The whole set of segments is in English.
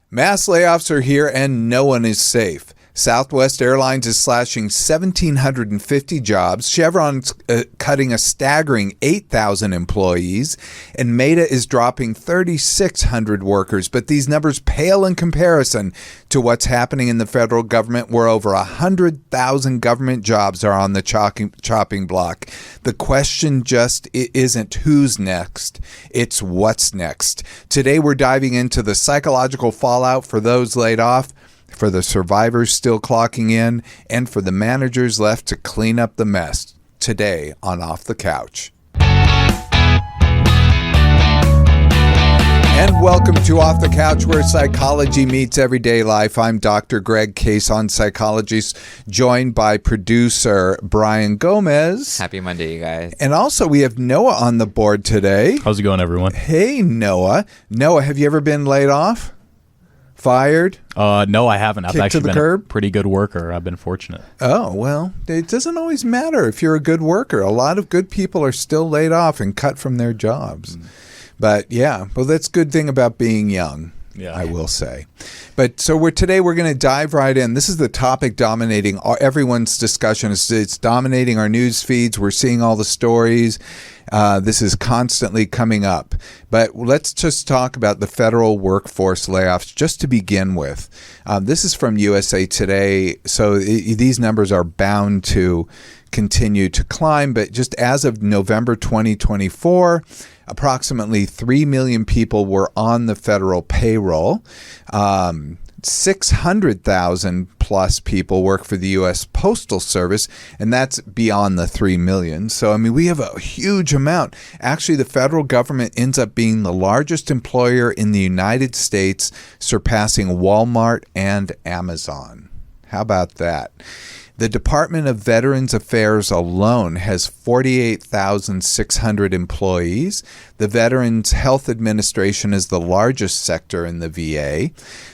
Mass layoffs are here and no one is safe. Southwest Airlines is slashing 1,750 jobs. Chevron's cutting a staggering 8,000 employees. And Meta is dropping 3,600 workers. But these numbers pale in comparison to what's happening in the federal government, where over 100,000 government jobs are on the chopping block. The question just isn't who's next. It's what's next. Today we're diving into the psychological fallout for those laid off, for the survivors still clocking in, and for the managers left to clean up the mess. Today on Off the Couch. And welcome to Off the Couch, where psychology meets everyday life. I'm Dr. Greg Cason, psychologist, joined by producer Brian Gomez. Happy Monday, you guys. And also we have Noah on the board today. How's it going, everyone? Hey, Noah. Noah, have you ever been laid off? Fired? No, I haven't. I've Kicked actually to the been curb? a pretty good worker. I've been fortunate. Oh, well, it doesn't always matter if you're a good worker. A lot of good people are still laid off and cut from their jobs. But yeah, well, that's a good thing about being young. Yeah, I will say. But so today we're going to dive right in. This is the topic dominating everyone's discussion. It's dominating our news feeds. We're seeing all the stories. This is constantly coming up. But let's just talk about the federal workforce layoffs just to begin with. This is from USA Today. So these numbers are bound to continue to climb. But just as of November 2024, approximately 3 million people were on the federal payroll. 600,000 plus people work for the U.S. Postal Service, and that's beyond the 3 million. So, I mean, we have a huge amount. Actually, the federal government ends up being the largest employer in the United States, surpassing Walmart and Amazon. How about that? The Department of Veterans Affairs alone has 48,600 employees. The Veterans Health Administration is the largest sector in the VA.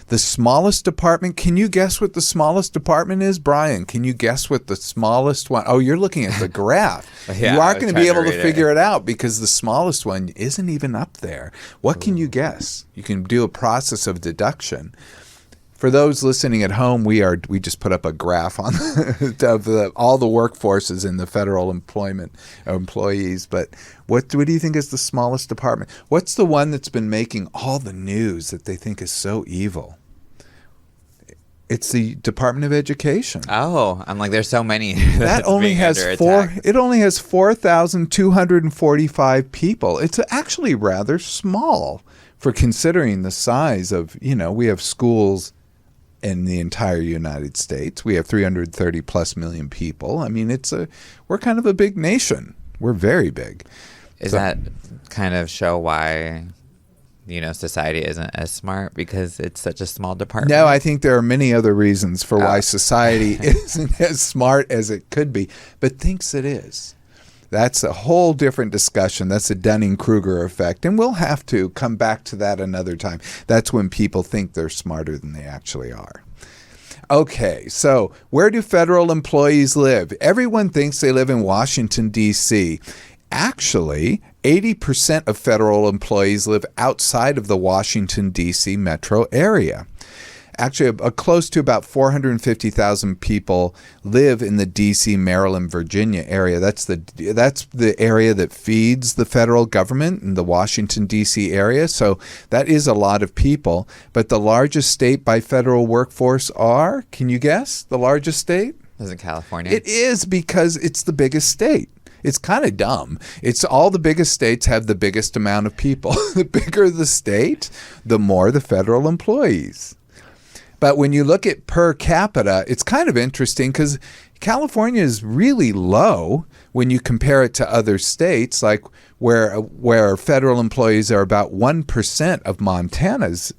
The smallest department, can you guess what the smallest department is? Brian, can you guess what the smallest one? Oh, you're looking at the graph. Yeah, you aren't going to be able to figure it out because the smallest one isn't even up there. What can you guess? You can do a process of deduction. For those listening at home, we just put up a graph on of all the workforces in the federal employees. But what do you think is the smallest department? What's the one that's been making all the news that they think is so evil? It's the Department of Education. Oh, I'm like, there's so many. That only has It only has 4,245 people. It's actually rather small for considering the size of, we have schools in the entire United States. We have 330 plus million people. I mean, we're kind of a big nation. We're very big. Does that kind of show why, society isn't as smart because it's such a small department? No, I think there are many other reasons for why society isn't as smart as it could be, but thinks it is. That's a whole different discussion. That's a Dunning-Kruger effect. And we'll have to come back to that another time. That's when people think they're smarter than they actually are. Okay, so where do federal employees live? Everyone thinks they live in Washington, D.C. Actually, 80% of federal employees live outside of the Washington, D.C. metro area. Actually, close to about 450,000 people live in the D.C., Maryland, Virginia area. That's the area that feeds the federal government in the Washington, D.C. area. So that is a lot of people. But the largest state by federal workforce can you guess the largest state? Isn't California? It is because it's the biggest state. It's kind of dumb. It's all the biggest states have the biggest amount of people. The bigger the state, the more the federal employees. But when you look at per capita, it's kind of interesting because California is really low when you compare it to other states, like where federal employees are about 1% of Montana's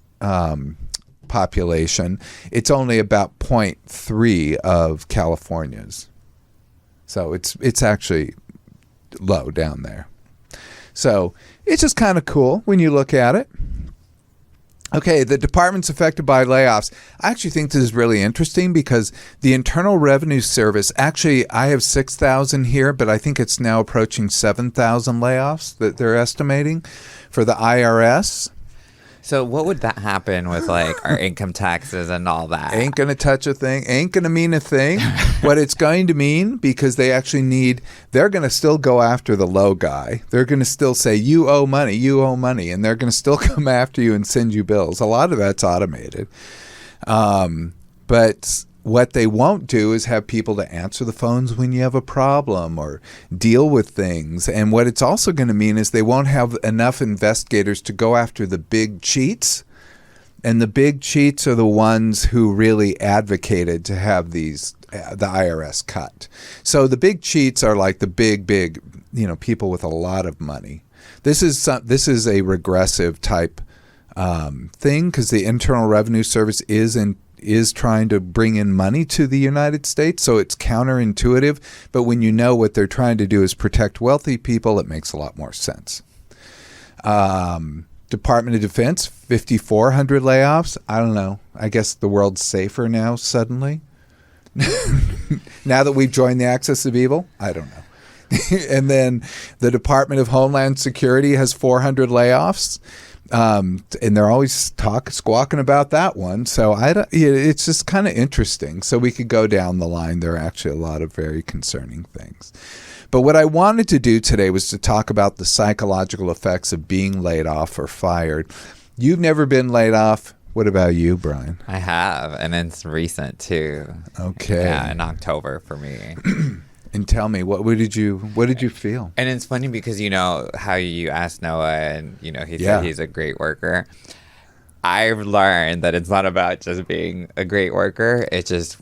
population. It's only about 0.3 of California's. So it's actually low down there. So it's just kind of cool when you look at it. Okay, the departments affected by layoffs. I actually think this is really interesting because the Internal Revenue Service, actually I have 6,000 here, but I think it's now approaching 7,000 layoffs that they're estimating for the IRS. So what would that happen with like our income taxes and all that? Ain't going to touch a thing. Ain't going to mean a thing. What it's going to mean, because they actually they're going to still go after the low guy. They're going to still say, you owe money, and they're going to still come after you and send you bills. A lot of that's automated. But what they won't do is have people to answer the phones when you have a problem or deal with things. And what it's also going to mean is they won't have enough investigators to go after the big cheats. And the big cheats are the ones who really advocated to have the IRS cut. So the big cheats are like the big, people with a lot of money. This is a regressive type thing, because the Internal Revenue Service is trying to bring in money to the United States, so it's counterintuitive. But when you know what they're trying to do is protect wealthy people, it makes a lot more sense. Department of Defense, 5,400 layoffs. I don't know. I guess the world's safer now suddenly. Now that we've joined the axis of evil? I don't know. And then the Department of Homeland Security has 400 layoffs. And they're always squawking about that one. So it's just kind of interesting. So we could go down the line. There are actually a lot of very concerning things. But what I wanted to do today was to talk about the psychological effects of being laid off or fired. You've never been laid off. What about you, Brian? I have, and it's recent too. Okay. Yeah, in October for me. And tell me, what did you feel? And it's funny because you know how you asked Noah, and he said he's a great worker. I've learned that it's not about just being a great worker. It's just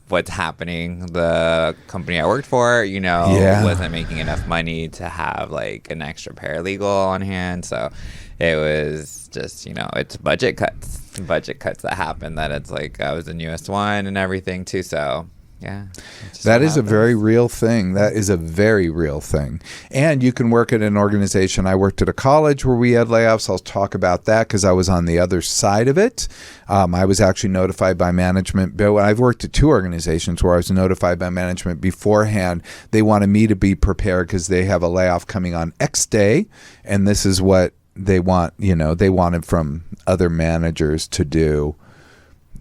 what's happening. The company I worked for, wasn't making enough money to have like an extra paralegal on hand. So it was just, it's budget cuts that happen. That it's like I was the newest one and everything too. So. Yeah. That is a very real thing. That is a very real thing. And you can work at an organization. I worked at a college where we had layoffs. I'll talk about that because I was on the other side of it. I was actually notified by management. But I've worked at two organizations where I was notified by management beforehand. They wanted me to be prepared because they have a layoff coming on X day. And this is what they want, they wanted from other managers to do.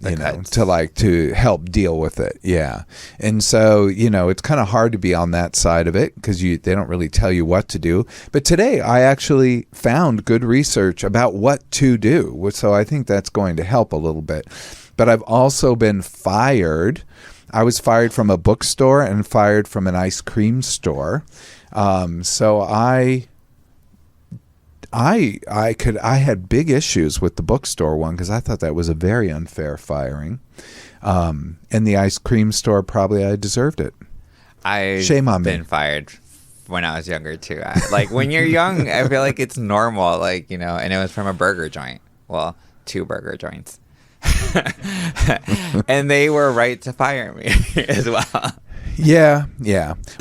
To help deal with it. Yeah. And so, it's kind of hard to be on that side of it because they don't really tell you what to do. But today I actually found good research about what to do. So I think that's going to help a little bit. But I've also been fired. I was fired from a bookstore and fired from an ice cream store. So I had big issues with the bookstore one because I thought that was a very unfair firing. And the ice cream store, probably I deserved it. Shame on me. I've been fired when I was younger too. Like when you're young, I feel like it's normal. Like and it was from a burger joint. Well, two burger joints, and they were right to fire me as well. Yeah.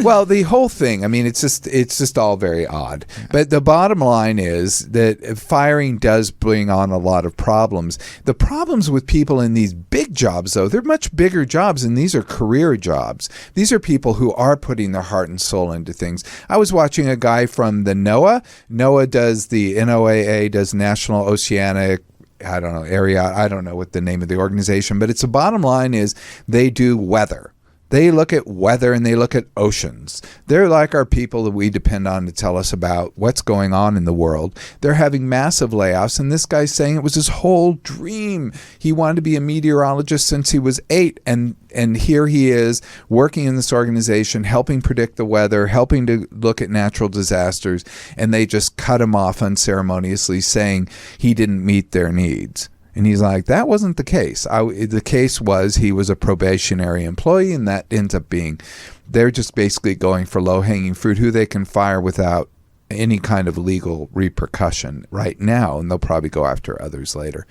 Well, the whole thing, it's just all very odd. But the bottom line is that firing does bring on a lot of problems. The problems with people in these big jobs, though, they're much bigger jobs, and these are career jobs. These are people who are putting their heart and soul into things. I was watching a guy from the NOAA. NOAA does the NOAA, does National Oceanic area. I don't know what the name of the organization, but the bottom line is they do weather. They look at weather and they look at oceans. They're like our people that we depend on to tell us about what's going on in the world. They're having massive layoffs, and this guy's saying it was his whole dream. He wanted to be a meteorologist since he was 8, and here he is working in this organization, helping predict the weather, helping to look at natural disasters, and they just cut him off unceremoniously, saying he didn't meet their needs. And he's like, that wasn't the case. The case was he was a probationary employee, and that ends up being, they're just basically going for low-hanging fruit, who they can fire without any kind of legal repercussion right now, and they'll probably go after others later.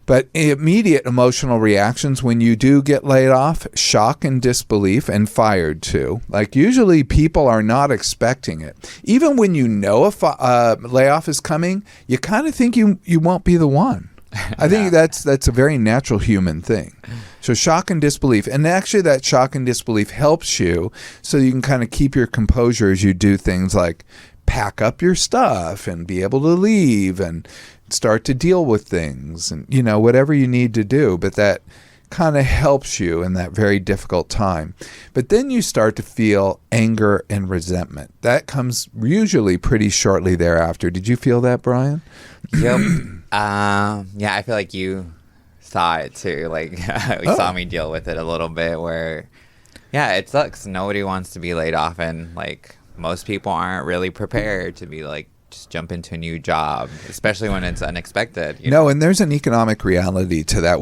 But immediate emotional reactions when you do get laid off, shock and disbelief, and fired too. Like usually people are not expecting it. Even when you know a layoff is coming, you kind of think you won't be the one. I think that's a very natural human thing. So shock and disbelief. And actually that shock and disbelief helps you so you can kind of keep your composure as you do things like pack up your stuff and be able to leave and start to deal with things and, whatever you need to do. But that kind of helps you in that very difficult time. But then you start to feel anger and resentment. That comes usually pretty shortly thereafter. Did you feel that, Brian? Yep. Yeah, I feel like you saw it too. Like you saw me deal with it a little bit where, yeah, it sucks. Nobody wants to be laid off, and like most people aren't really prepared to be like, just jump into a new job, especially when it's unexpected. No, and there's an economic reality to that.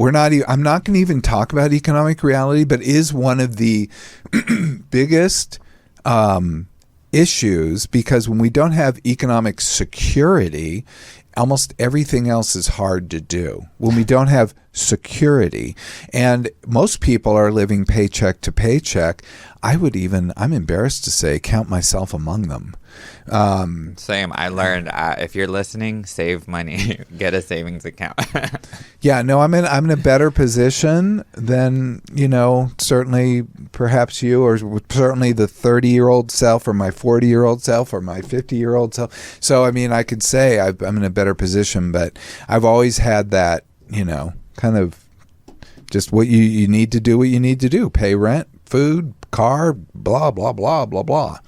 I'm not going to even talk about economic reality, but is one of the biggest issues, because when we don't have economic security, almost everything else is hard to do. When we don't have security, and most people are living paycheck to paycheck, I'm embarrassed to say, count myself among them. Same. I learned if you're listening, save money, get a savings account. Yeah, no, I'm in a better position than, certainly perhaps you, or certainly the 30-year-old self, or my 40-year-old self, or my 50-year-old self. So, I could say I'm in a better position, but I've always had that, kind of just what you need to do, what you need to do. Pay rent, food, car, blah, blah, blah, blah, blah.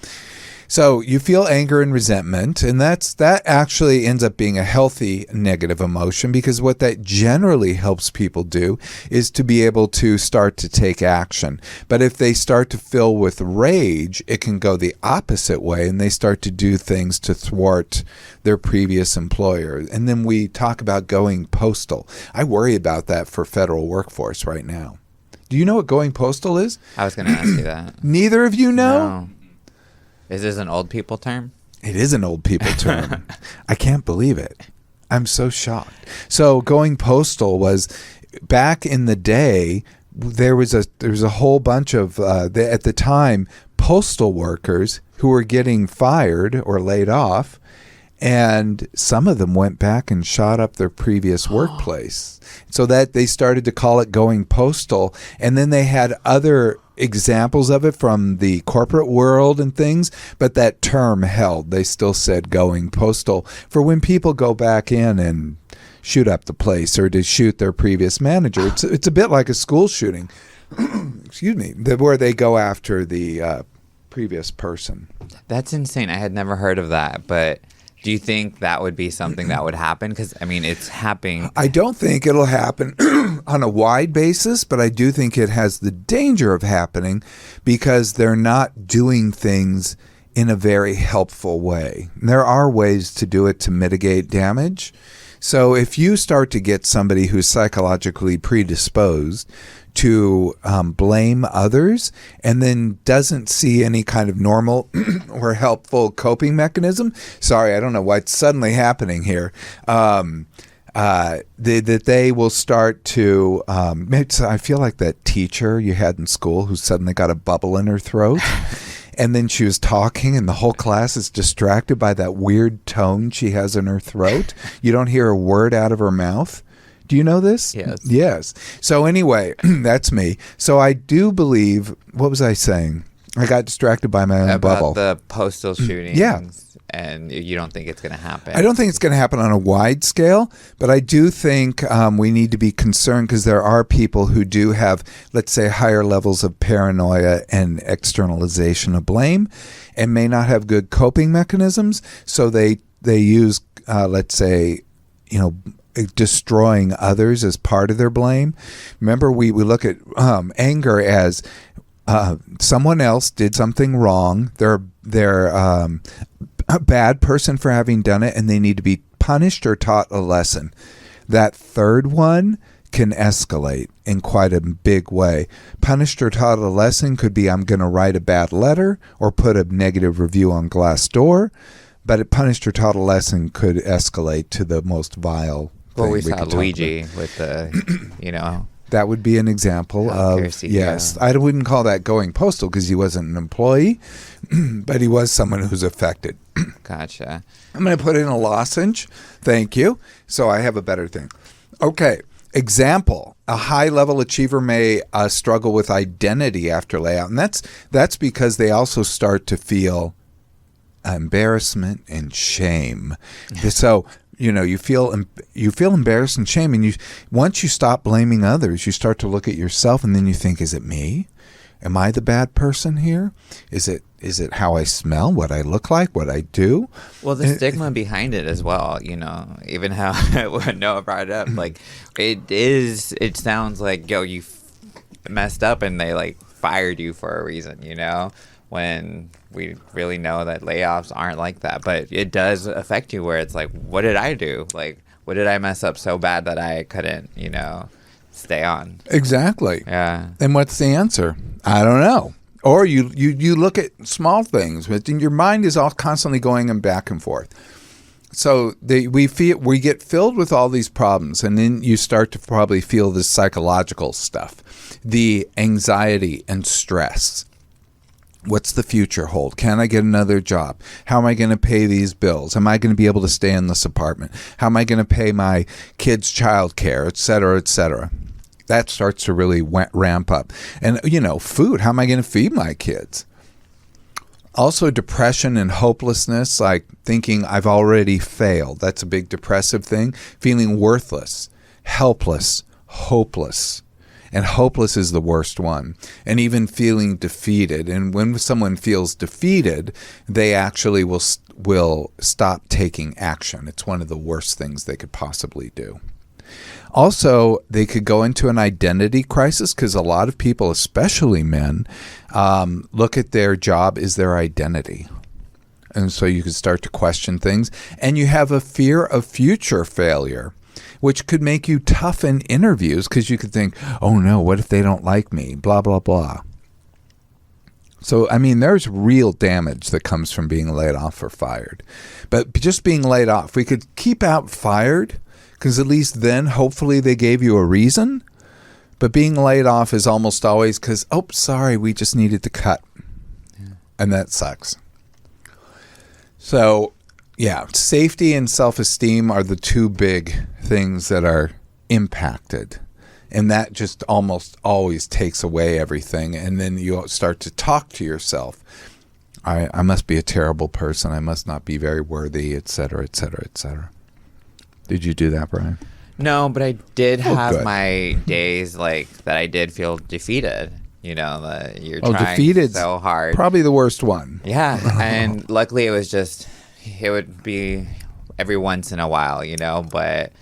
So you feel anger and resentment, and that actually ends up being a healthy negative emotion, because what that generally helps people do is to be able to start to take action. But if they start to fill with rage, it can go the opposite way, and they start to do things to thwart their previous employer. And then we talk about going postal. I worry about that for federal workforce right now. Do you know what going postal is? I was going to ask you that. Neither of you know? No. Is this an old people term? It is an old people term. I can't believe it. I'm so shocked. So going postal was, back in the day, there was a whole bunch of, at the time, postal workers who were getting fired or laid off, and some of them went back and shot up their previous workplace. So that they started to call it going postal, and then they had other examples of it from the corporate world and things, but that term held. They still said going postal for when people go back in and shoot up the place or to shoot their previous manager. It's a bit like a school shooting, excuse me, where they go after the previous person. That's insane. I had never heard of that, but do you think that would be something that would happen? Because, it's happening. I don't think it'll happen on a wide basis, but I do think it has the danger of happening because they're not doing things in a very helpful way. There are ways to do it to mitigate damage. So if you start to get somebody who's psychologically predisposed to blame others and then doesn't see any kind of normal or helpful coping mechanism, sorry, I don't know what's suddenly happening here, that they will start to, I feel like that teacher you had in school who suddenly got a bubble in her throat. And then she was talking and the whole class is distracted by that weird tone she has in her throat. You don't hear a word out of her mouth. Do you know this? Yes. Yes. So anyway, that's me. So I do believe, what was I saying? I got distracted by my own bubble. About the postal shootings. Yeah. And you don't think it's going to happen? I don't think it's going to happen on a wide scale, but I do think we need to be concerned because there are people who do have, let's say, higher levels of paranoia and externalization of blame and may not have good coping mechanisms. So they use, let's say, destroying others as part of their blame. Remember, we look at anger as someone else did something wrong. They're a bad person for having done it, and they need to be punished or taught a lesson. That third one can escalate in quite a big way. Punished or taught a lesson could be, I'm going to write a bad letter or put a negative review on Glassdoor, but a punished or taught a lesson could escalate to the most vile thing. Well, we saw Luigi with the, That would be an example of, CEO. Yes, I wouldn't call that going postal because he wasn't an employee, but he was someone who's affected. Gotcha. I'm going to put in a lozenge. Thank you. So I have a better thing. Okay. Example, a high-level achiever may struggle with identity after layout, and that's because they also start to feel embarrassment and shame. So, you feel embarrassed and shame, and once you stop blaming others, you start to look at yourself, and then you think, is it me? Am I the bad person here? Is it how I smell, what I look like, what I do? Well, the stigma behind it as well, even how Noah brought it up, like it sounds like, you messed up and they like fired you for a reason, when we really know that layoffs aren't like that. But it does affect you where it's like, what did I do? Like, what did I mess up so bad that I couldn't, stay on? Exactly. Yeah. And what's the answer? I don't know. Or you look at small things, but your mind is all constantly going back and forth. So we get filled with all these problems, and then you start to probably feel this psychological stuff, the anxiety and stress. What's the future hold? Can I get another job? How am I going to pay these bills? Am I going to be able to stay in this apartment? How am I going to pay my kids' child care, et cetera, et cetera? That starts to really ramp up. And, food. How am I going to feed my kids? Also, depression and hopelessness, like thinking I've already failed. That's a big depressive thing. Feeling worthless, helpless, hopeless. And hopeless is the worst one. And even feeling defeated. And when someone feels defeated, they actually will stop taking action. It's one of the worst things they could possibly do. Also, they could go into an identity crisis because a lot of people, especially men, look at their job as their identity. And so you could start to question things. And you have a fear of future failure, which could make you tough in interviews because you could think, oh no, what if they don't like me? Blah, blah, blah. So, there's real damage that comes from being laid off or fired. But just being laid off, we could keep out fired because at least then hopefully they gave you a reason. But being laid off is almost always because, oh, sorry, we just needed to cut. Yeah. And that sucks. So, yeah, safety and self-esteem are the two big things that are impacted. And that just almost always takes away everything. And then you start to talk to yourself. I must be a terrible person. I must not be very worthy, et cetera, et cetera, et cetera. Did you do that, Brian? No, but I did have good. my days like that I did feel defeated. That you're trying defeated, so hard. Probably the worst one. Yeah, and luckily it would be every once in a while, but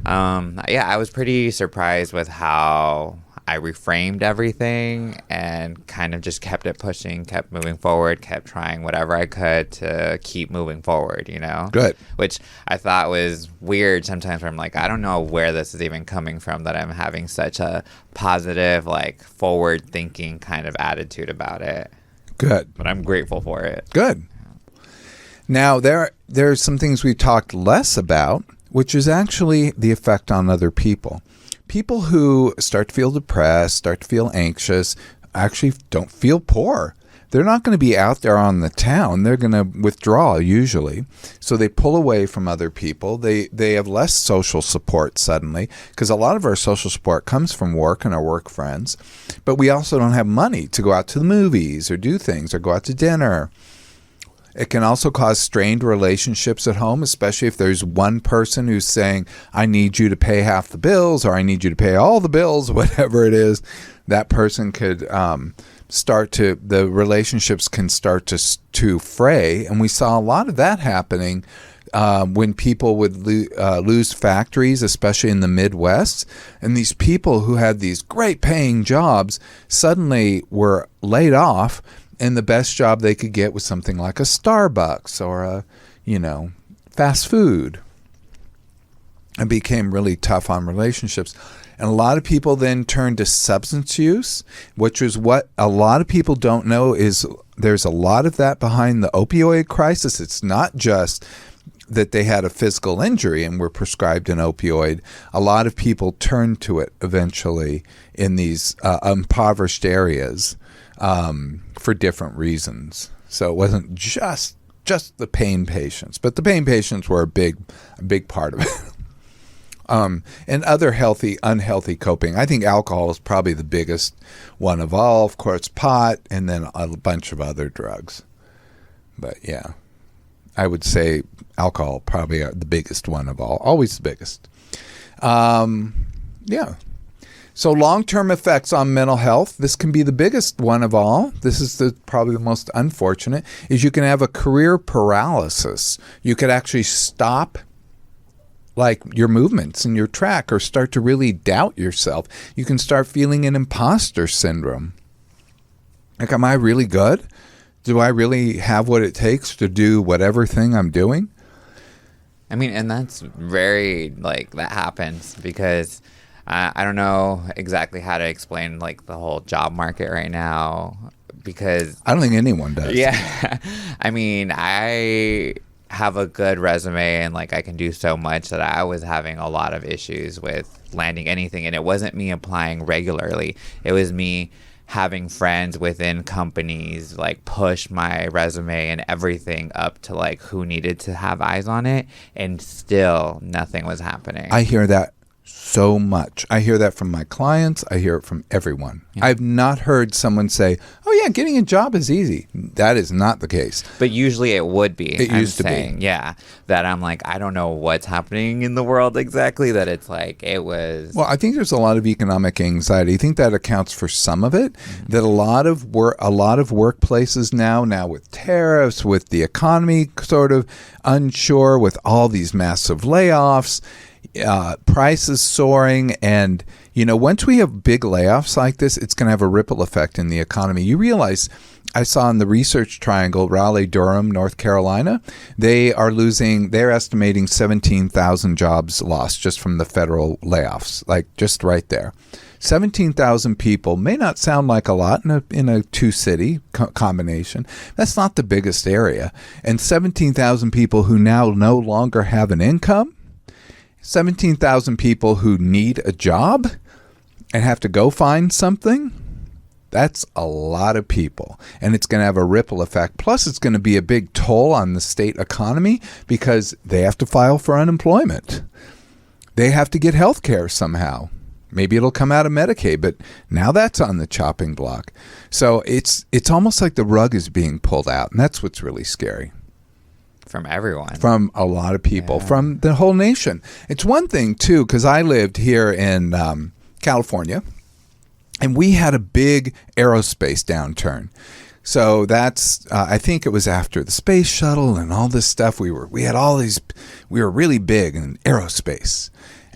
I was pretty surprised with how I reframed everything and kind of just kept it pushing, kept moving forward, kept trying whatever I could to keep moving forward, Good. Which I thought was weird sometimes where I'm like, I don't know where this is even coming from that I'm having such a positive, like forward thinking kind of attitude about it. Good. But I'm grateful for it. Good. Now, there's some things we talked less about, which is actually the effect on other people. People who start to feel depressed, start to feel anxious, actually don't feel poor. They're not going to be out there on the town. They're going to withdraw usually. So they pull away from other people. They have less social support suddenly because a lot of our social support comes from work and our work friends. But we also don't have money to go out to the movies or do things or go out to dinner. It can also cause strained relationships at home, especially if there's one person who's saying, I need you to pay half the bills or I need you to pay all the bills, whatever it is. That person could the relationships can start to fray. And we saw a lot of that happening when people would lose factories, especially in the Midwest. And these people who had these great paying jobs suddenly were laid off. And the best job they could get was something like a Starbucks or fast food. It became really tough on relationships. And a lot of people then turned to substance use, which is what a lot of people don't know is there's a lot of that behind the opioid crisis. It's not just that they had a physical injury and were prescribed an opioid. A lot of people turned to it eventually in these impoverished areas. For different reasons. So it wasn't just the pain patients, but the pain patients were a big part of it. And other unhealthy coping. I think alcohol is probably the biggest one of all. Of course, pot, and then a bunch of other drugs. But yeah, I would say alcohol probably are the biggest one of all. Always the biggest. Yeah. So long-term effects on mental health, this can be the biggest one of all. This is probably the most unfortunate, is you can have a career paralysis. You could actually stop like your movements in your track or start to really doubt yourself. You can start feeling an imposter syndrome. Like, am I really good? Do I really have what it takes to do whatever thing I'm doing? I mean, and that's very, like, that happens because I don't know exactly how to explain, like, the whole job market right now because... I don't think anyone does. Yeah. I mean, I have a good resume and, like, I can do so much that I was having a lot of issues with landing anything. And it wasn't me applying regularly. It was me having friends within companies like push my resume and everything up to like who needed to have eyes on it, and still nothing was happening. I hear that so much. I hear that from my clients. I hear it from everyone. Yeah. I've not heard someone say, oh yeah, getting a job is easy. That is not the case. But usually it would be. It used to be. Yeah. That I'm like, I don't know what's happening in the world exactly, that it's like it was. Well, I think there's a lot of economic anxiety. I think that accounts for some of it. Mm-hmm. That a lot of workplaces now with tariffs, with the economy sort of unsure, with all these massive layoffs, prices soaring, and once we have big layoffs like this, it's going to have a ripple effect in the economy. You realize, I saw in the Research Triangle, Raleigh-Durham, North Carolina, they're estimating 17,000 jobs lost just from the federal layoffs, like just right there. 17,000 people may not sound like a lot in a two-city combination. That's not the biggest area. And 17,000 people who now no longer have an income, 17,000 people who need a job and have to go find something, that's a lot of people. And it's going to have a ripple effect. Plus, it's going to be a big toll on the state economy because they have to file for unemployment. They have to get health care somehow. Maybe it'll come out of Medicaid, but now that's on the chopping block. So it's almost like the rug is being pulled out, and that's what's really scary. From everyone. From a lot of people, from the whole nation. It's one thing, too, because I lived here in California, and we had a big aerospace downturn. So that's, I think it was after the space shuttle and all this stuff. We were really big in aerospace.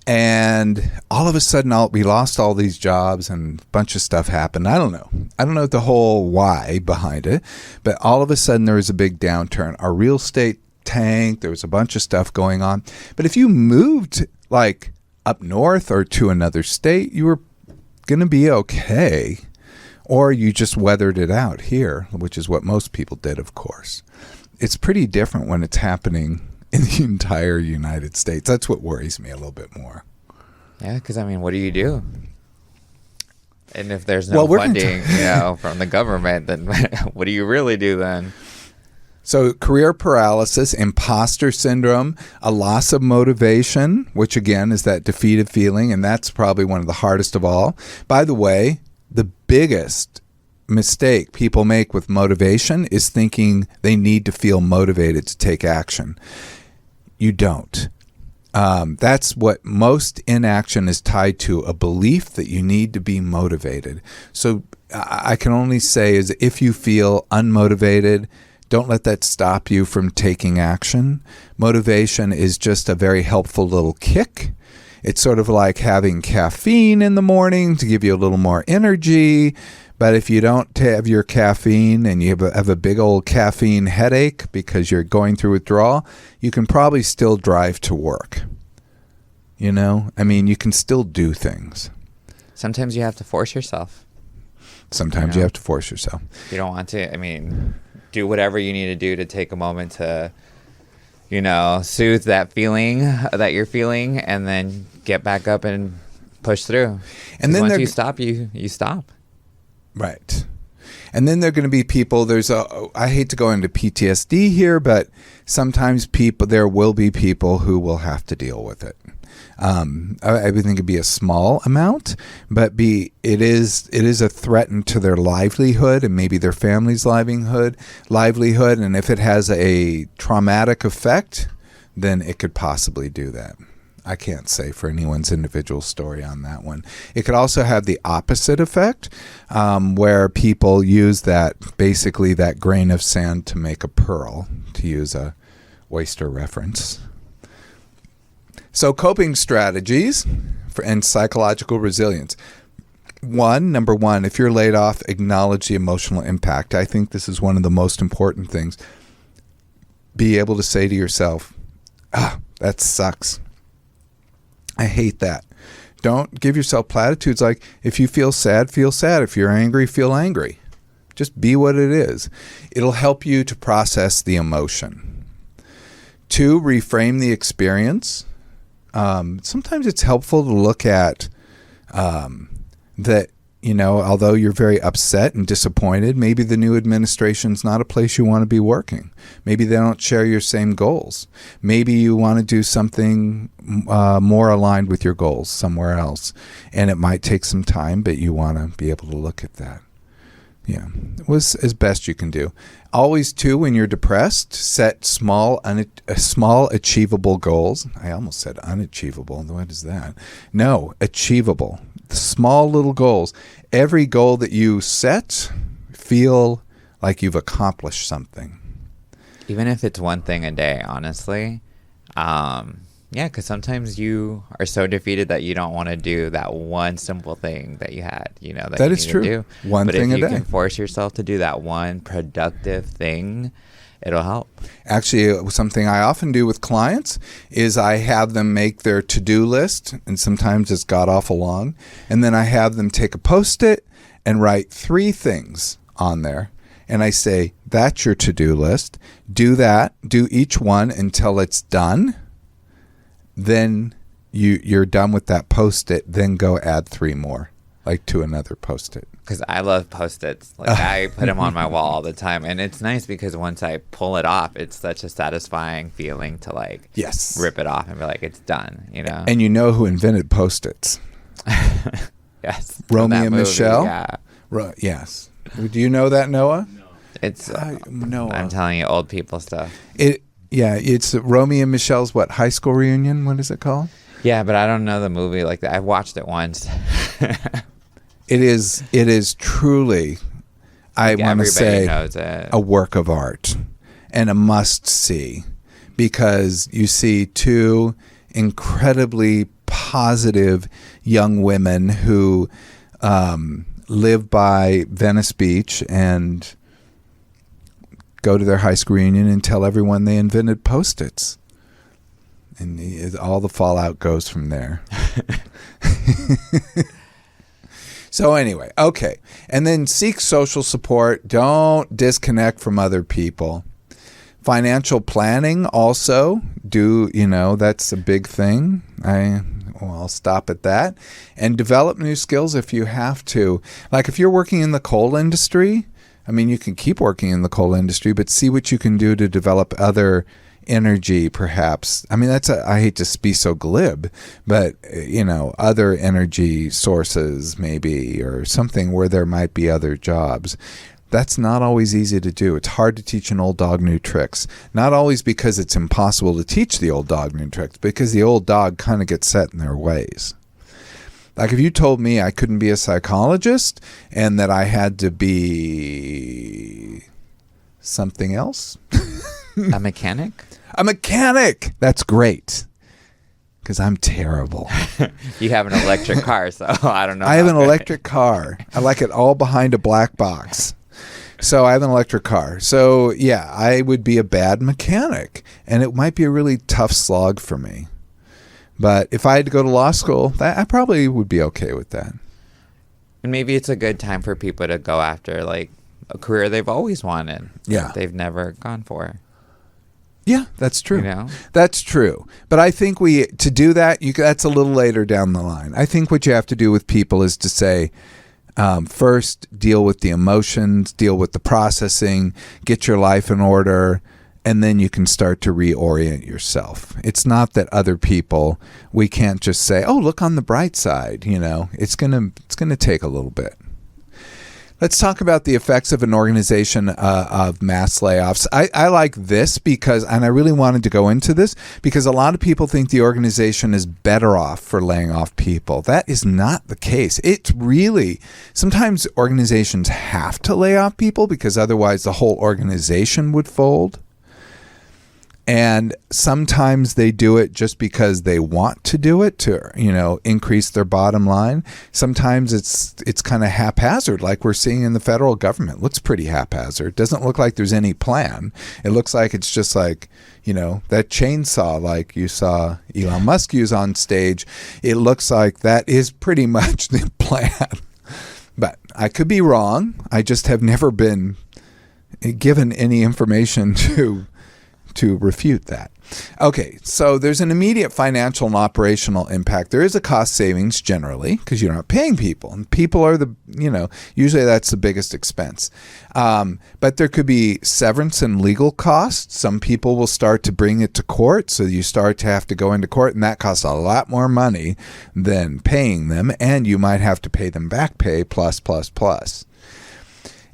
And all of a sudden, we lost all these jobs and a bunch of stuff happened. I don't know the whole why behind it, but all of a sudden there was a big downturn. Our real estate tanked. There was a bunch of stuff going on. But if you moved like up north or to another state, you were going to be okay. Or you just weathered it out here, which is what most people did, of course. It's pretty different when it's happening in the entire United States. That's what worries me a little bit more. Yeah, because, I mean, what do you do? And if there's no funding, from the government, then what do you really do then? So career paralysis, imposter syndrome, a loss of motivation, which again is that defeated feeling, and that's probably one of the hardest of all. By the way, the biggest mistake people make with motivation is thinking they need to feel motivated to take action. You don't. That's what most inaction is tied to, a belief that you need to be motivated. So I can only say is if you feel unmotivated, don't let that stop you from taking action. Motivation is just a very helpful little kick. It's sort of like having caffeine in the morning to give you a little more energy. But if you don't have your caffeine and you have a big old caffeine headache because you're going through withdrawal, you can probably still drive to work. I mean, you can still do things. Sometimes you have to force yourself. Sometimes you have to force yourself. You don't want to, do whatever you need to do to take a moment to, soothe that feeling that you're feeling and then get back up and push through. And then once you stop, you stop. Right. And then there are going to be people, I hate to go into PTSD here, but sometimes there will be people who will have to deal with it. I would think it'd be a small amount, but it is a threat to their livelihood and maybe their family's livelihood. And if it has a traumatic effect, then it could possibly do that. I can't say for anyone's individual story on that one. It could also have the opposite effect, where people use basically that grain of sand to make a pearl, to use a oyster reference. So coping strategies and psychological resilience. Number one, if you're laid off, acknowledge the emotional impact. I think this is one of the most important things. Be able to say to yourself, that sucks. I hate that. Don't give yourself platitudes like, if you feel sad, feel sad. If you're angry, feel angry. Just be what it is. It'll help you to process the emotion. 2, reframe the experience. Sometimes it's helpful to look at that, although you're very upset and disappointed, maybe the new administration's not a place you want to be working. Maybe they don't share your same goals. Maybe you want to do something more aligned with your goals somewhere else. And it might take some time, but you want to be able to look at that. Yeah, it was as best you can do. Always, too, when you're depressed, set small achievable goals. I almost said unachievable. What is that? No, achievable. Small little goals. Every goal that you set, feel like you've accomplished something. Even if it's one thing a day, honestly. Yeah, because sometimes you are so defeated that you don't want to do that one simple thing that you had, that is true. To do. One thing a day. But if you can force yourself to do that one productive thing, it'll help. Actually, something I often do with clients is I have them make their to-do list, and sometimes it's god-awful long, and then I have them take a Post-it and write 3 things on there. And I say, that's your to-do list. Do that. Do each one until it's done. Then you're done with that Post-it. Then go add 3 more, like to another Post-it. Because I love Post-its. I put them on my wall all the time. And it's nice because once I pull it off, it's such a satisfying feeling to yes, rip it off and be like, it's done, And you know who invented Post-its? Yes. Romy and movie, Michelle? Yeah. Yes. Do you know that, Noah? No. It's, Noah. I'm telling you, old people stuff. It's Romy and Michelle's high school reunion? What is it called? Yeah, but I don't know the movie like that. I've watched it once. It is truly, I want to say, a work of art and a must-see, because you see 2 incredibly positive young women who live by Venice Beach and go to their high school reunion and tell everyone they invented Post-its. And all the fallout goes from there. So anyway, okay. And then seek social support. Don't disconnect from other people. Financial planning also. That's a big thing. I'll stop at that. And develop new skills if you have to. Like if you're working in the coal industry, you can keep working in the coal industry, but see what you can do to develop other energy, perhaps. I hate to be so glib, but, other energy sources maybe, or something where there might be other jobs. That's not always easy to do. It's hard to teach an old dog new tricks. Not always because it's impossible to teach the old dog new tricks, because the old dog kind of gets set in their ways. Like if you told me I couldn't be a psychologist and that I had to be something else. A mechanic? A mechanic! That's great. Because I'm terrible. You have an electric car, so I don't know. I have an electric car. I like it all behind a black box. So I have an electric car. So yeah, I would be a bad mechanic. And it might be a really tough slog for me. But if I had to go to law school, I probably would be okay with that. And maybe it's a good time for people to go after a career they've always wanted. Yeah. They've never gone for. Yeah, that's true. That's true. But I think to do that, that's a little later down the line. I think what you have to do with people is to say, first, deal with the emotions, deal with the processing, get your life in order, and then you can start to reorient yourself. It's not that other people, we can't just say, oh, look on the bright side. It's gonna take a little bit. Let's talk about the effects of an organization of mass layoffs. I like this and I really wanted to go into this because a lot of people think the organization is better off for laying off people. That is not the case. It's really, sometimes organizations have to lay off people because otherwise the whole organization would fold. And sometimes they do it just because they want to do it to, increase their bottom line. Sometimes it's kind of haphazard, like we're seeing in the federal government. It looks pretty haphazard. Doesn't look like there's any plan. It looks like it's just like, that chainsaw like you saw Elon Musk use on stage. It looks like that is pretty much the plan. But I could be wrong. I just have never been given any information to refute that. Okay, so there's an immediate financial and operational impact. There is a cost savings generally because you're not paying people. And people are usually that's the biggest expense. But there could be severance and legal costs. Some people will start to bring it to court. So you start to have to go into court and that costs a lot more money than paying them. And you might have to pay them back pay plus.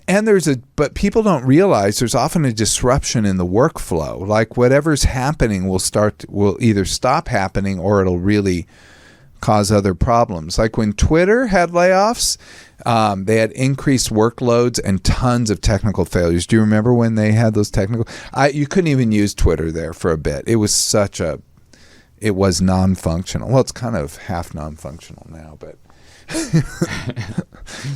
And but people don't realize there's often a disruption in the workflow. Like whatever's happening will either stop happening or it'll really cause other problems. Like when Twitter had layoffs, they had increased workloads and tons of technical failures. Do you remember when they had those technical? You couldn't even use Twitter there for a bit. It was it was non-functional. Well, it's kind of half non-functional now, but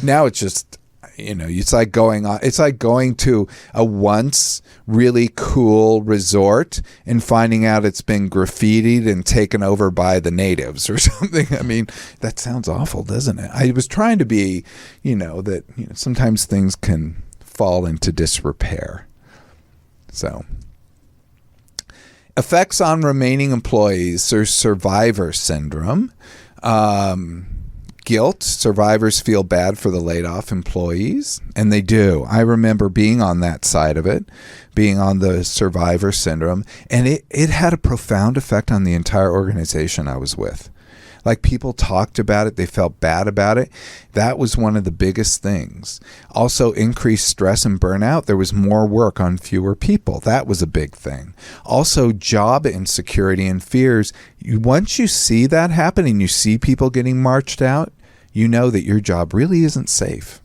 now it's just. It's like going to a once really cool resort and finding out it's been graffitied and taken over by the natives or something. I mean, that sounds awful, doesn't it? I was trying to be, that sometimes things can fall into disrepair. So, effects on remaining employees. There's survivor syndrome. Guilt. Survivors feel bad for the laid off employees, and they do. I remember being on that side of it, being on the survivor syndrome, and it had a profound effect on the entire organization I was with. Like people talked about it, they felt bad about it. That was one of the biggest things. Also, increased stress and burnout. There was more work on fewer people. That was a big thing. Also, job insecurity and fears. Once you see that happen and you see people getting marched out, you know that your job really isn't safe.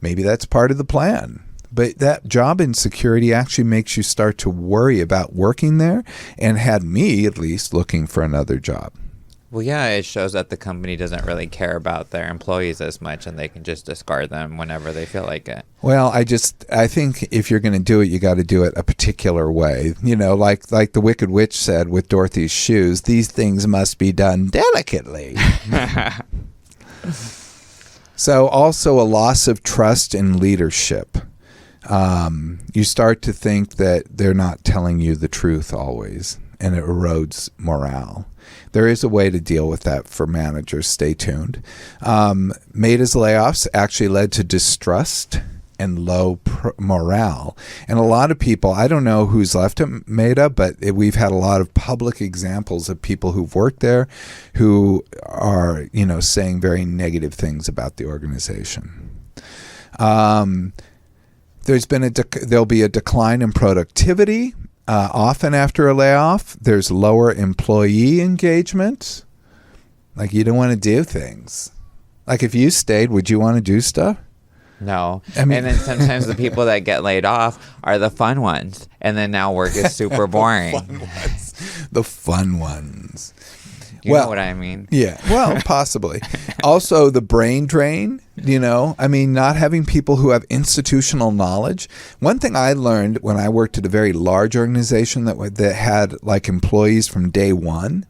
Maybe that's part of the plan. But that job insecurity actually makes you start to worry about working there and had me, at least, looking for another job. Well, yeah, it shows that the company doesn't really care about their employees as much and they can just discard them whenever they feel like it. Well, I think if you're going to do it, you got to do it a particular way. Like the Wicked Witch said with Dorothy's shoes, these things must be done delicately. So also a loss of trust in leadership. You start to think that they're not telling you the truth always, and it erodes morale. There is a way to deal with that for managers. Stay tuned. Meta's layoffs actually led to distrust and low morale. And a lot of people, I don't know who's left at Meta, but we've had a lot of public examples of people who've worked there who are, saying very negative things about the organization. There'll be a decline in productivity. Often after a layoff, there's lower employee engagement. Like you don't want to do things. Like if you stayed, would you want to do stuff? No. And then sometimes the people that get laid off are the fun ones. And then now work is super boring. The fun ones. You know what I mean? Yeah. Well, possibly. Also, the brain drain, not having people who have institutional knowledge. One thing I learned when I worked at a very large organization that had like employees from day one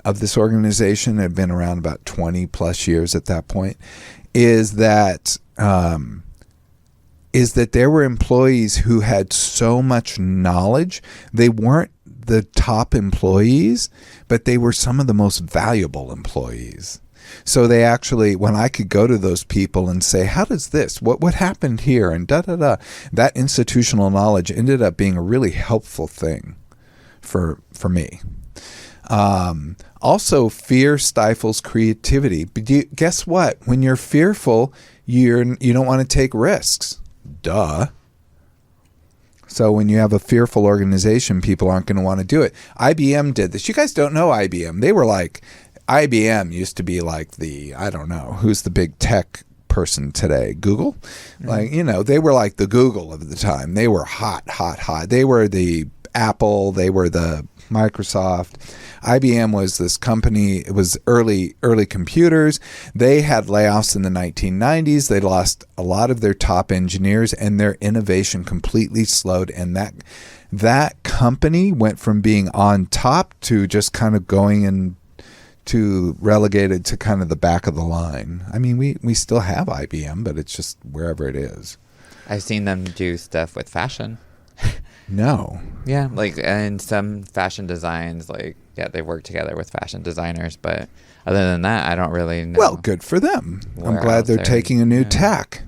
of this organization, had been around about 20 plus years at that point, is that there were employees who had so much knowledge. They weren't the top employees, but they were some of the most valuable employees. So they actually, when I could go to those people and say, how does this, what happened here, and da-da-da, that institutional knowledge ended up being a really helpful thing for me. Also, fear stifles creativity. But guess what? When you're fearful, you don't want to take risks. Duh. So when you have a fearful organization, people aren't going to want to do it. IBM did this. You guys don't know IBM. They were like, IBM used to be like I don't know, who's the big tech person today? Google? Mm-hmm. Like, they were like the Google of the time. They were hot. They were the Apple. They were the Microsoft. IBM was this company. It was early computers. They had layoffs in the 1990s. They lost a lot of their top engineers, and their innovation completely slowed. And that company went from being on top to just kind of going in to relegated to kind of the back of the line. I mean, we still have IBM, but it's just wherever it is. I've seen them do stuff with fashion. No. Yeah, like in some fashion designs, like, yeah, they work together with fashion designers, but other than that, I don't really know. Well, good for them. I'm glad they're taking a new tack.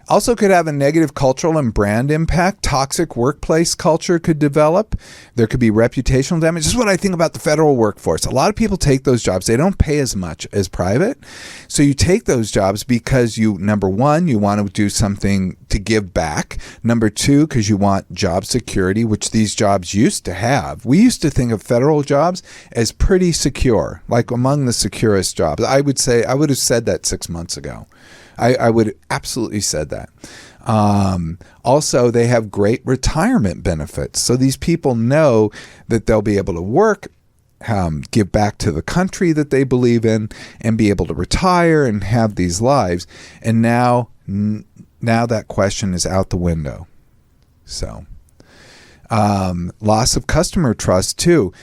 Also could have a negative cultural and brand impact. Toxic workplace culture could develop. There could be reputational damage. This is what I think about the federal workforce. A lot of people take those jobs. They don't pay as much as private. So you take those jobs because number one, you want to do something to give back. Number two, because you want job security, which these jobs used to have. We used to think of federal jobs as pretty secure, like among the securest jobs. I would have said that 6 months ago. I would absolutely said that. Also, they have great retirement benefits. So these people know that they'll be able to work, give back to the country that they believe in, and be able to retire and have these lives. And now that question is out the window. So loss of customer trust too.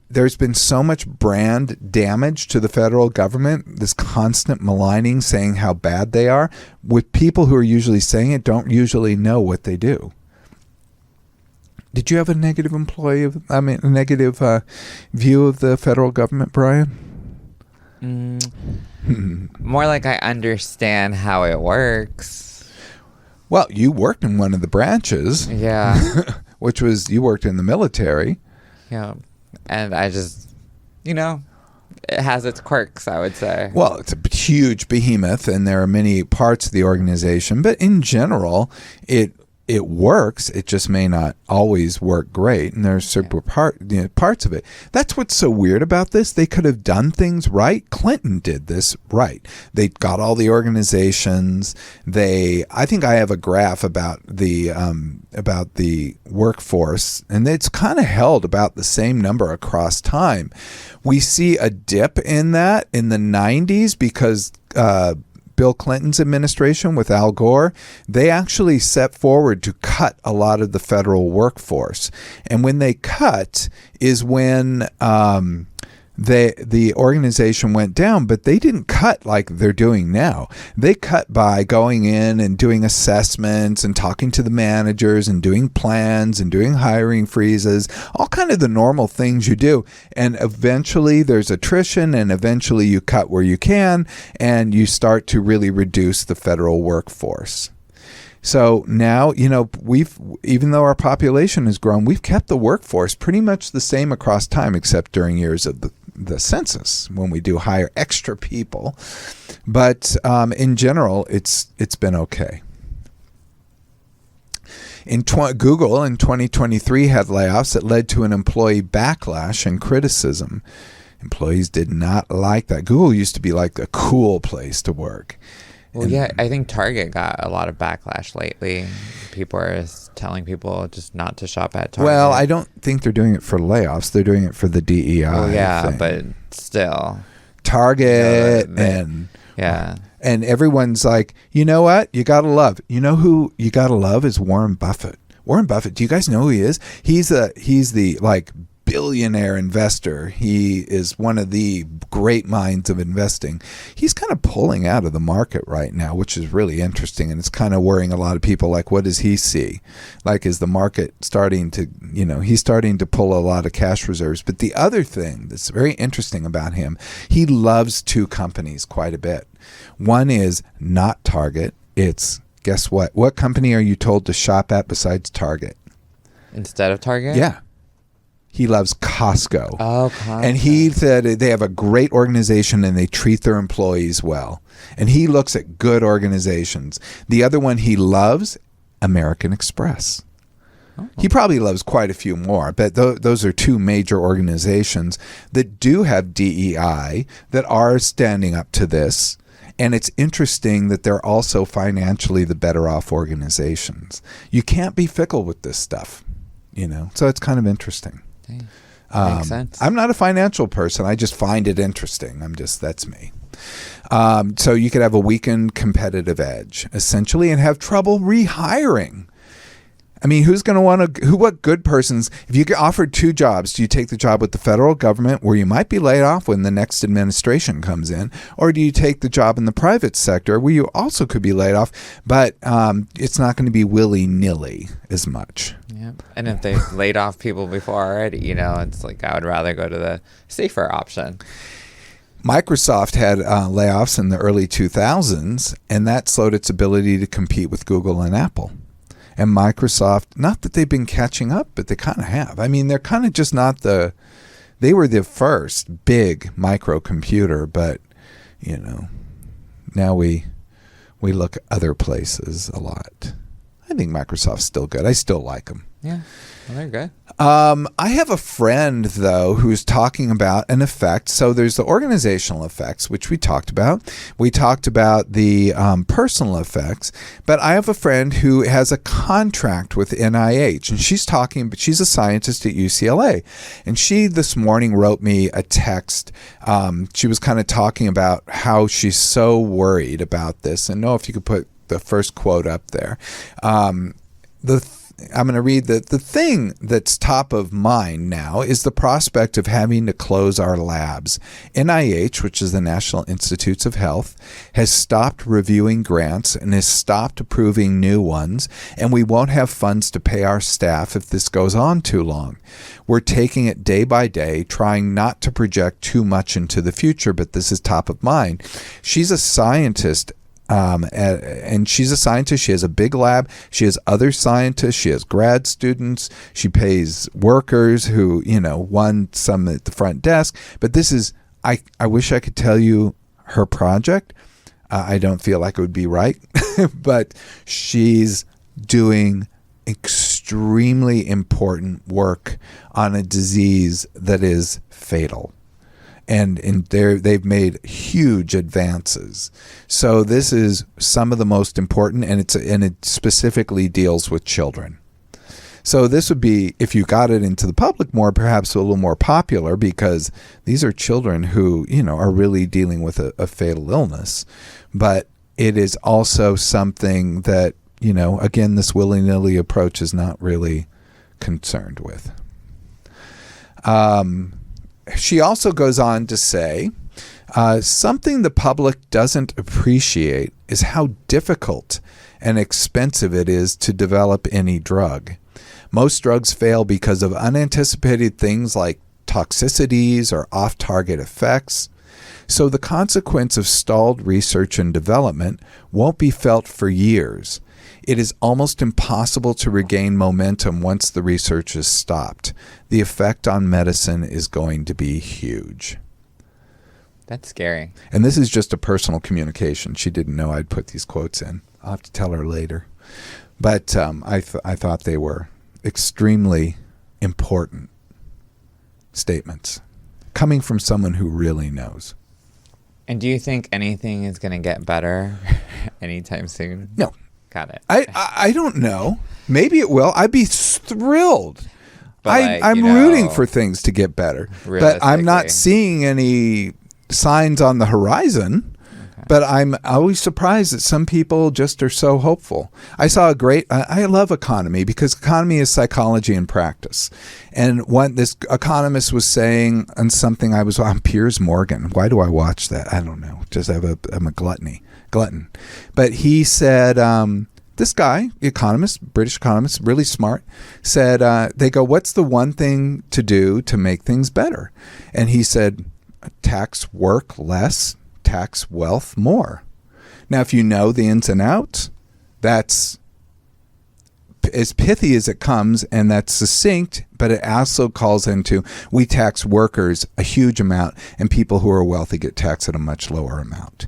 There's been so much brand damage to the federal government, this constant maligning, saying how bad they are, with people who are usually saying it don't usually know what they do. Did you have a negative view of the federal government, Brian? More like I understand how it works. Well, you worked in one of the branches. Yeah. Which was, you worked in the military. Yeah. And I just, it has its quirks, I would say. Well, it's a huge behemoth, and there are many parts of the organization. But in general, it works. It just may not always work great, and there's certain parts of it. That's what's so weird about this. They could have done things right. Clinton did this right. They got all the organizations. I think I have a graph about the workforce, and it's kind of held about the same number across time. We see a dip in that in the 90s because Bill Clinton's administration with Al Gore, they actually set forward to cut a lot of the federal workforce. And when they cut is when the organization went down, but they didn't cut like they're doing now. They cut by going in and doing assessments and talking to the managers and doing plans and doing hiring freezes, all kind of the normal things you do. And eventually there's attrition, and eventually you cut where you can, and you start to really reduce the federal workforce. So now, even though our population has grown, we've kept the workforce pretty much the same across time, except during years of the census when we do hire extra people. But in general, it's been okay. Google in 2023 had layoffs that led to an employee backlash and criticism. Employees did not like that. Google used to be like the cool place to work. Well, yeah, I think Target got a lot of backlash lately. People are telling people just not to shop at Target. Well, I don't think they're doing it for layoffs. They're doing it for the DEI. Well, yeah, but still. Target and everyone's like, you know what? You got to love. You know who you got to love is Warren Buffett. Warren Buffett, do you guys know who he is? He's the like billionaire investor. He is one of the great minds of investing. He's kind of pulling out of the market right now, which is really interesting. And it's kind of worrying a lot of people. Like, what does he see? Like, is the market starting to, he's starting to pull a lot of cash reserves. But the other thing that's very interesting about him, he loves two companies quite a bit. One is not Target. It's, guess what? What company are you told to shop at besides Target? Instead of Target? Yeah. He loves Costco. Oh, Costco. And he said they have a great organization and they treat their employees well. And he looks at good organizations. The other one he loves, American Express. Oh. He probably loves quite a few more, but those are two major organizations that do have DEI, that are standing up to this. And it's interesting that they're also financially the better off organizations. You can't be fickle with this stuff, So it's kind of interesting. Makes sense. I'm not a financial person. I just find it interesting. That's me. So you could have a weakened competitive edge, essentially, and have trouble rehiring. I mean, who's going to want to, what good persons, if you get offered two jobs, do you take the job with the federal government where you might be laid off when the next administration comes in? Or do you take the job in the private sector where you also could be laid off, but it's not going to be willy-nilly as much? Yeah. And if they've laid off people before already, it's like I would rather go to the safer option. Microsoft had layoffs in the early 2000s, and that slowed its ability to compete with Google and Apple. And Microsoft, not that they've been catching up, but they kind of have. I mean, they're kind of just not they were the first big microcomputer, but, now we look at other places a lot. I think Microsoft's still good. I still like them. Yeah, well, they're good. I have a friend, though, who's talking about an effect. So there's the organizational effects, which we talked about. We talked about the personal effects. But I have a friend who has a contract with NIH, and she's a scientist at UCLA. And she this morning wrote me a text. She was kind of talking about how she's so worried about this. And if you could put the first quote up there. I'm going to read the thing that's top of mind now is the prospect of having to close our labs. NIH, which is the National Institutes of Health, has stopped reviewing grants and has stopped approving new ones, and we won't have funds to pay our staff if this goes on too long. We're taking it day by day, trying not to project too much into the future, but this is top of mind. She's a scientist. And she's a scientist. She has a big lab. She has other scientists. She has grad students. She pays workers who, won some at the front desk. But this is, I wish I could tell you her project. I don't feel like it would be right. But she's doing extremely important work on a disease that is fatal. And they've made huge advances. So this is some of the most important, and it specifically deals with children. So this would be, if you got it into the public more, perhaps a little more popular, because these are children who, are really dealing with a fatal illness. But it is also something that, again, this willy-nilly approach is not really concerned with. She also goes on to say, something the public doesn't appreciate is how difficult and expensive it is to develop any drug. Most drugs fail because of unanticipated things like toxicities or off-target effects. So the consequence of stalled research and development won't be felt for years. It is almost impossible to regain momentum once the research is stopped. The effect on medicine is going to be huge. That's scary. And this is just a personal communication. She didn't know I'd put these quotes in. I'll have to tell her later. But I thought they were extremely important statements coming from someone who really knows. And do you think anything is going to get better anytime soon? No. Got it. I don't know. Maybe it will. I'd be thrilled. But I'm rooting for things to get better. But I'm not seeing any signs on the horizon. But I'm always surprised that some people just are so hopeful. I saw I love economy because economy is psychology in practice. And what this economist was saying on something I was on, Piers Morgan. Why do I watch that? I don't know. Just I'm a glutton. But he said, this guy, British economist, really smart, said, they go, what's the one thing to do to make things better? And he said, tax work less, tax wealth more. Now, if you know the ins and outs, that's as pithy as it comes, and that's succinct, but it also calls into, we tax workers a huge amount, and people who are wealthy get taxed at a much lower amount.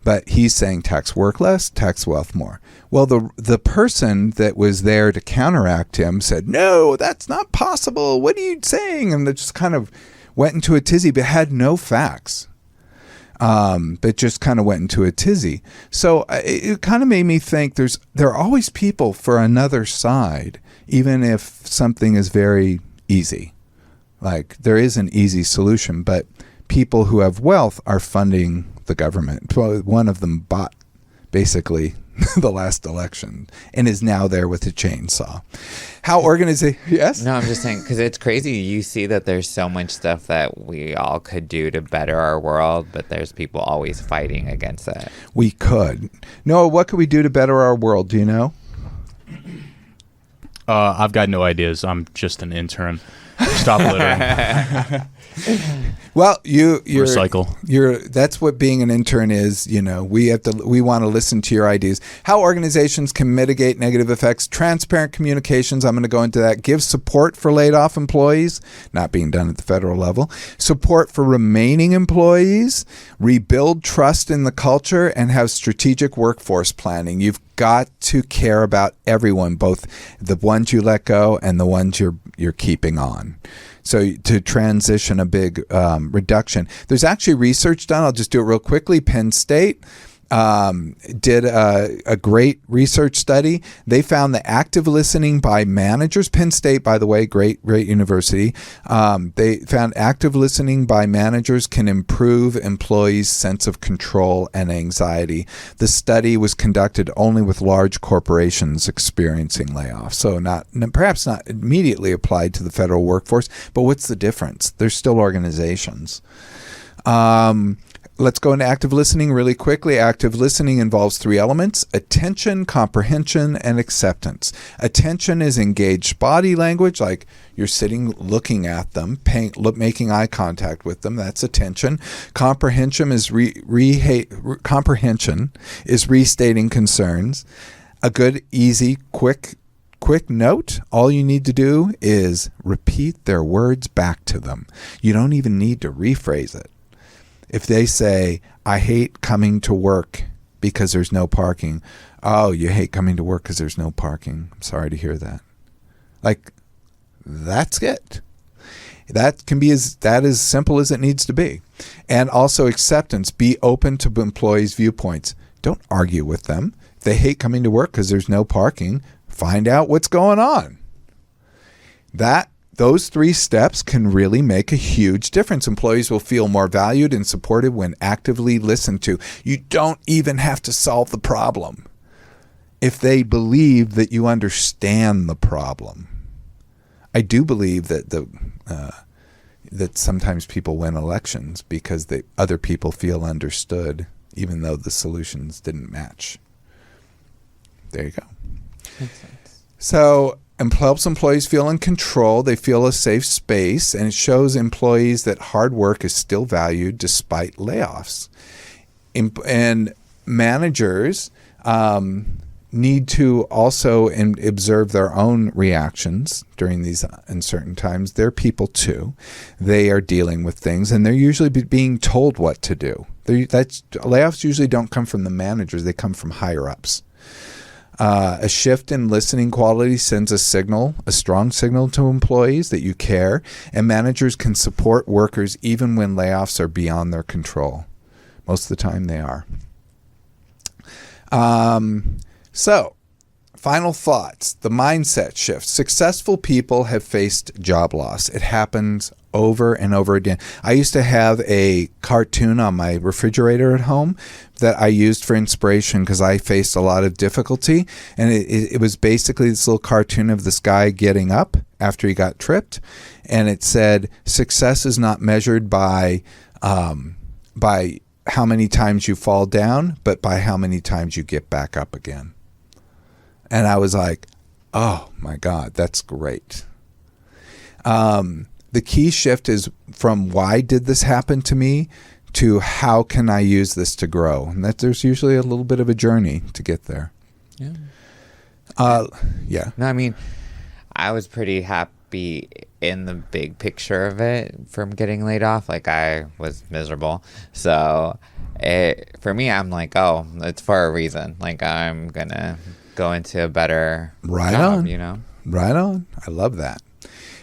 But he's saying tax work less, tax wealth more. Well, the person that was there to counteract him said, no, that's not possible. What are you saying? And they just kind of went into a tizzy, but had no facts. But just kind of went into a tizzy. So it kind of made me think there are always people for another side, even if something is very easy. Like there is an easy solution, but people who have wealth are funding the government. One of them bought basically the last election and is now there with a chainsaw. Yes? No, I'm just saying, because it's crazy. You see that there's so much stuff that we all could do to better our world, but there's people always fighting against that. We could. Noah, what could we do to better our world? Do you know? I've got no ideas. I'm just an intern. Stop littering. Well, you're recycle. That's what being an intern is. You know, we want to listen to your ideas. How organizations can mitigate negative effects. Transparent communications. I'm going to go into that. Give support for laid off employees, not being done at the federal level. Support for remaining employees. Rebuild trust in the culture and have strategic workforce planning. You've got to care about everyone, both the ones you let go and the ones you're keeping on. So to transition a big reduction. There's actually research done. I'll just do it real quickly. Penn State did a great research study. They found that active listening by managers, Penn State, by the way, great university. They found active listening by managers can improve employees' sense of control and anxiety. The study was conducted only with large corporations experiencing layoffs. So perhaps not immediately applied to the federal workforce, but what's the difference? They're still organizations. Let's go into active listening really quickly. Active listening involves 3 elements: attention, comprehension, and acceptance. Attention is engaged body language, like you're sitting looking at them, making eye contact with them. That's attention. Comprehension is restating concerns. A good, easy, quick note, all you need to do is repeat their words back to them. You don't even need to rephrase it. If they say, I hate coming to work because there's no parking. Oh, you hate coming to work because there's no parking. I'm sorry to hear that. Like, that's it. That can be as simple as it needs to be. And also acceptance. Be open to employees' viewpoints. Don't argue with them. If they hate coming to work because there's no parking, find out what's going on. Those 3 steps can really make a huge difference. Employees will feel more valued and supported when actively listened to. You don't even have to solve the problem if they believe that you understand the problem. I do believe that that sometimes people win elections because other people feel understood, even though the solutions didn't match. There you go. Makes sense. So helps employees feel in control. They feel a safe space, and it shows employees that hard work is still valued despite layoffs. And managers need to also observe their own reactions during these uncertain times. They're people too. They are dealing with things, and they're usually being told what to do. Layoffs usually don't come from the managers. They come from higher ups. A shift in listening quality sends a strong signal to employees that you care, and managers can support workers even when layoffs are beyond their control. Most of the time they are. So, final thoughts. The mindset shift. Successful people have faced job loss. It happens over and over again. I used to have a cartoon on my refrigerator at home that I used for inspiration because I faced a lot of difficulty. And it was basically this little cartoon of this guy getting up after he got tripped. And it said, success is not measured by how many times you fall down, but by how many times you get back up again. And I was like, oh my God, that's great. The key shift is from why did this happen to me to how can I use this to grow? And that there's usually a little bit of a journey to get there. Yeah. Yeah. No, I mean, I was pretty happy in the big picture of it from getting laid off. Like, I was miserable. So for me, I'm like, oh, it's for a reason. Like, I'm going to go into a better job, you know? Right on. I love that.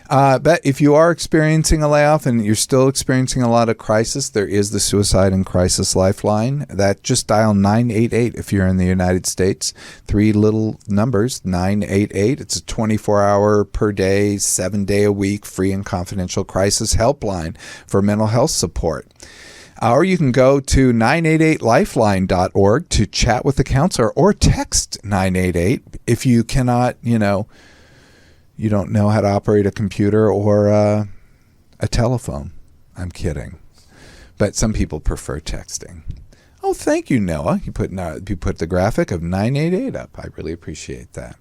But if you are experiencing a layoff and you're still experiencing a lot of crisis, there is the Suicide and Crisis Lifeline. That just dial 988 if you're in the United States. 3 little numbers, 988. It's a 24-hour per day, 7-day a week, free and confidential crisis helpline for mental health support. Or you can go to 988lifeline.org to chat with the counselor, or text 988 if you cannot, you don't know how to operate a computer or a telephone. I'm kidding. But some people prefer texting. Oh, thank you, Noah. You put the graphic of 988 up. I really appreciate that.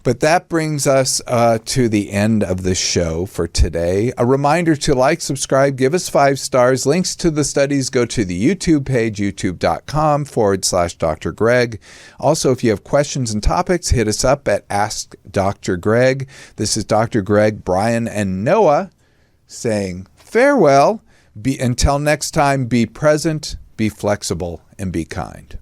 But that brings us to the end of the show for today. A reminder to like, subscribe, give us 5 stars. Links to the studies go to the YouTube page, youtube.com/Dr. Greg. Also, if you have questions and topics, hit us up at Ask Dr. Greg. This is Dr. Greg, Brian, and Noah saying farewell. Until next time, be present, be flexible, and be kind.